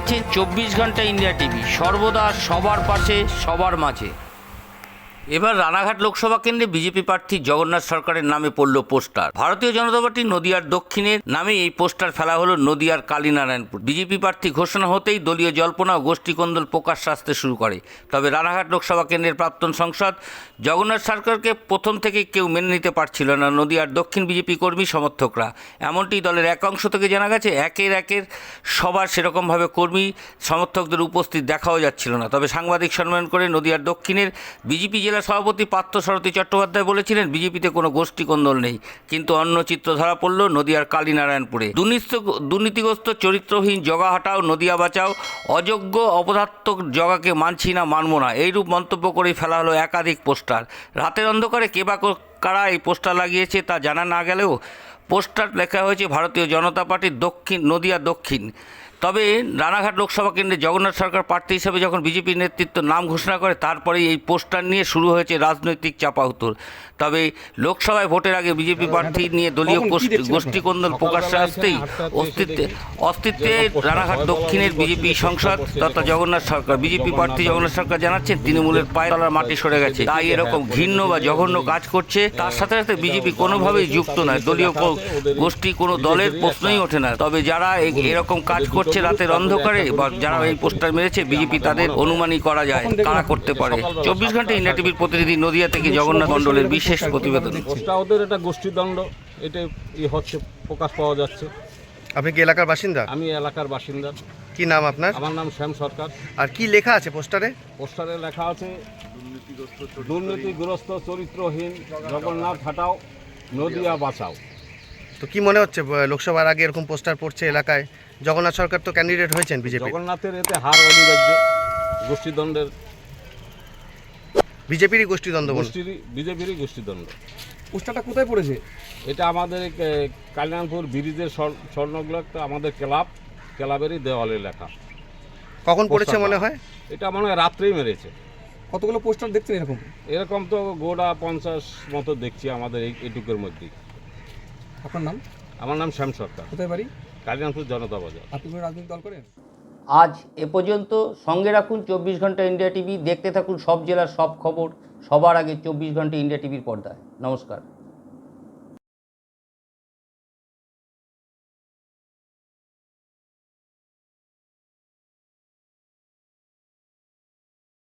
দেখছেন 24 ঘন্টা India TV, সর্বদা সবার পাশে সবার মাঝে। এবার রানাঘাট লোকসভা কেন্দ্রে বিজেপি প্রার্থী জগন্নাথ সরকারের নামে পড়ল পোস্টার। ভারতীয় জনতা পার্টি নদিয়ার দক্ষিণের নামে এই পোস্টার ফেলা হলো নদিয়ার কালীনারায়ণপুর। বিজেপি প্রার্থী ঘোষণা হতেই দলীয় জল্পনা ও গোষ্ঠীকন্দল প্রকাশ আসতে শুরু করে। তবে রানাঘাট লোকসভা কেন্দ্রের প্রাক্তন সাংসদ জগন্নাথ সরকারকে প্রথম থেকে কেউ মেনে নিতে পারছিল না নদিয়ার দক্ষিণ বিজেপি কর্মী সমর্থকরা। এমনটি দলের এক অংশ থেকে জানা গেছে। একের সবার সেরকমভাবে কর্মী সমর্থকদের উপস্থিত দেখাও যাচ্ছিল না। তবে সাংবাদিক সম্মেলন করে নদিয়ার দক্ষিণের বিজেপি জেলা সভাপতি পার্থসারথী চট্টোপাধ্যায় বলেছিলেন, বিজেপিতে কোনো গোষ্ঠীকন্দল নেই। কিন্তু অন্য চিত্র ধরা পড়ল নদিয়ার কালীনারায়ণপুরে। দুর্নীতিগ্রস্ত চরিত্রহীন জগা হাটাও, নদিয়া বাঁচাও, অযোগ্য অপদার্থ জগাকে মানছি না, মানব না, এইরূপ মন্তব্য করেই ফেলা হলো একাধিক পোস্টার। রাতের অন্ধকারে কে বা কারা এই পোস্টার লাগিয়েছে তা জানা না গেলেও পোস্টার লেখা হয়েছে ভারতীয় জনতা পার্টির নদিয়া দক্ষিণ। তবে রানাঘাট লোকসভা কেন্দ্রে জগন্নাথ সরকার প্রার্থী হিসেবে যখন বিজেপির নেতৃত্ব নাম ঘোষণা করে, তারপরেই এই পোস্টার নিয়ে শুরু হয়েছে রাজনৈতিক চাপাউতোর। তবে লোকসভায় ভোটের আগে বিজেপি প্রার্থী নিয়ে দলীয় গোষ্ঠীকন্দল প্রকাশ্যে আসতেই অস্তিত্বে রানাঘাট দক্ষিণের বিজেপি সাংসদ তথা জগন্নাথ সরকার, বিজেপি প্রার্থী জগন্নাথ সরকার জানাচ্ছেন তৃণমূলের পায়ের তলার মাটি সরে গেছে, তাই এরকম ঘৃণ্য বা জঘন্য কাজ করছে। তার সাথে সাথে বিজেপি কোনোভাবেই যুক্ত নয়, দলীয় গোষ্ঠী কোনো দলের প্রশ্নই ওঠে না। তবে যারা এরকম কাজ করছে রাতের অন্ধকারে বা যারা এই পোস্টার মেরেছে, বিজেপি তাদের অনুমানই করা যায় কারা করতে পারে। 24 ঘন্টা ইন্ডিয়া টিভির প্রতিনিধি নদিয়া থেকে জগন্নাথ মণ্ডলের বিশেষ প্রতিবেদন। ওদের এটা গোষ্ঠীদ্বন্দ্ব, এটা হচ্ছে প্রকাশ পাওয়া যাচ্ছে। আপনি কি এলাকার বাসিন্দা? আমি এলাকার বাসিন্দা। কি নাম আপনার? আমার নাম শ্যাম সরকার। আর কি লেখা আছে পোস্টারে? পোস্টারে লেখা আছে, দুর্নীতিগ্রস্ত চরিত্রহীন জগন্নাথ হাটাও, নদিয়া বাঁচাও। তো কি মনে হচ্ছে লোকসভার আগে এরকম পোস্টার পড়ছে এলাকায়? জগন্নাথ সরকার তো ক্যান্ডিডেট হয়েছেন বিজেপি। জগন্নাথের এতে হার অনিবার্য। গোষ্ঠীদ্বন্দ্বের, বিজেপিরই গোষ্ঠীদ্বন্দ্ব, বিজেপিরই গোষ্ঠীদ্বন্দ্ব। পোস্টারটা কোথায় পড়েছে? এটা আমাদের কালিনারায়ণপুর ব্রিজের স্বর্ণগুলো আমাদের ক্লাবেরই দেওয়ালে লেখা। কখন পড়েছে মনে হয়? এটা মনে হয় রাত্রেই মেরেছে। কতগুলো পোস্টার দেখছেন এরকম? এরকম তো গোটা 50 মতো দেখছি আমাদের এইটুকুর মধ্যেই। আপনার নাম? আমার নাম শ্যাম সরকার। কোথায় বাড়ি? কালিনারায়ণপুর জনতা বাজার। আপনি কোনো রাজনৈতিক দল করেন? আজ এ পর্যন্ত। সঙ্গে রাখুন 24 ঘন্টা ইন্ডিয়া টিভি, দেখতে থাকুন সব জেলার সব খবর সবার আগে 24 ঘন্টা ইন্ডিয়া টিভির পর্দায়। নমস্কার।